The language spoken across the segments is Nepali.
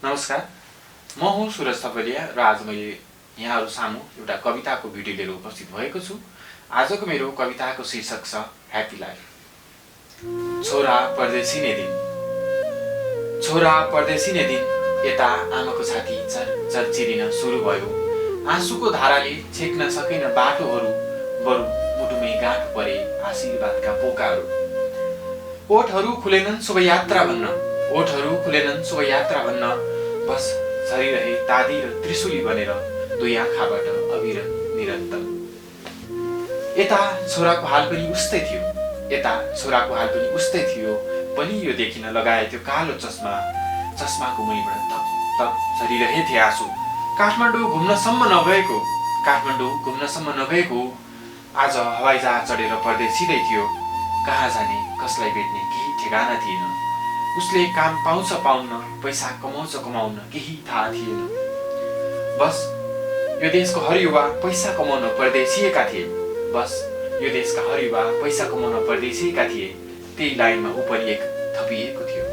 नमस्कार, म हुँ सुरज थपलिया र आज मैले यहाँहरू सामु एउटा कविताको भिडियो लिएर उपस्थित भएको छु। आजको मेरो कविताको शीर्षक छ ह्याप्पी लाइफ। छोरा परदेशी ने दिन, छोरा परदेशी ने दिन, यता आमाको छाती चर्चिरिन सुरु भयो। आँसुको धाराले छेक्न सकेन बाटोहरू, बरु मुटुमै गाँठ परे आशीर्वादका पोकाहरू। ओठहरू खुलेनन् शुभ यात्रा भन्न, ओठहरू खुलेनन् शुभ यात्रा भन्न, बस झरिरहे तादी र त्रिशुली बनेर दुई आँखाबाट अविरत निरन्तर। यता छोराको हाल पनि उस्तै थियो, यता छोराको हाल पनि उस्तै थियो। बलियो देखिन लगाए त्यो कालो चस्मा, चस्माको मुनिबाट थप थप झरिरहेथे आँसु। काठमाडौँ घुम्नसम्म नभएको, काठमाडौँ घुम्नसम्म नभएको, आज हवाईजहाज चढेर परदेशिँदै थियो। कहाँ जाने, कसलाई भेट्ने केही ठेगाना थिएन। उसले काम पाउँछ पाउन्न, पैसा कमाउँछ कमाउन केही थाहा थिएन। बस यो देशको हर युवा पैसा कमाउन परदेशिएका थिए, बस यो देशका हर युवा पैसा कमाउन परदेशिएका थिए। त्यही लाइनमा ऊ पनि एक थपिएको थियो।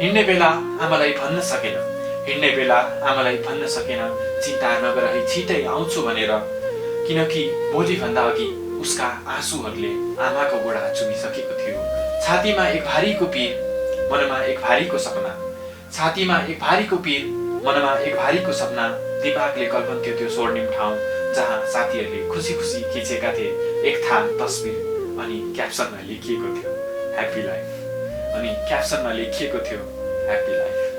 हिँड्ने बेला आमालाई भन्न सकेन, हिँड्ने बेला आमालाई भन्न सकेन, चिन्ता नगर है छिटै आउँछु भनेर, किनकि भोलिभन्दा अघि उसका आँसुहरूले आमाको गोडा चुमिसकेको थियो। छातीमा एक भारीको पीर, मनमा एक भारीको सपना, छातीमा एक भारीको पीर, मनमा एक भारीको सपना। दिमागले कल्पन्थ्यो त्यो स्वर्णिम ठाउँ जहाँ साथीहरूले खुसी खुसी खिचेका थिए एक थान तस्बिर। अनि क्याप्सनमा लेखिएको थियो ह्याप्पी लाइफ, अनि क्याप्सनमा लेखिएको थियो ह्याप्पी लाइफ।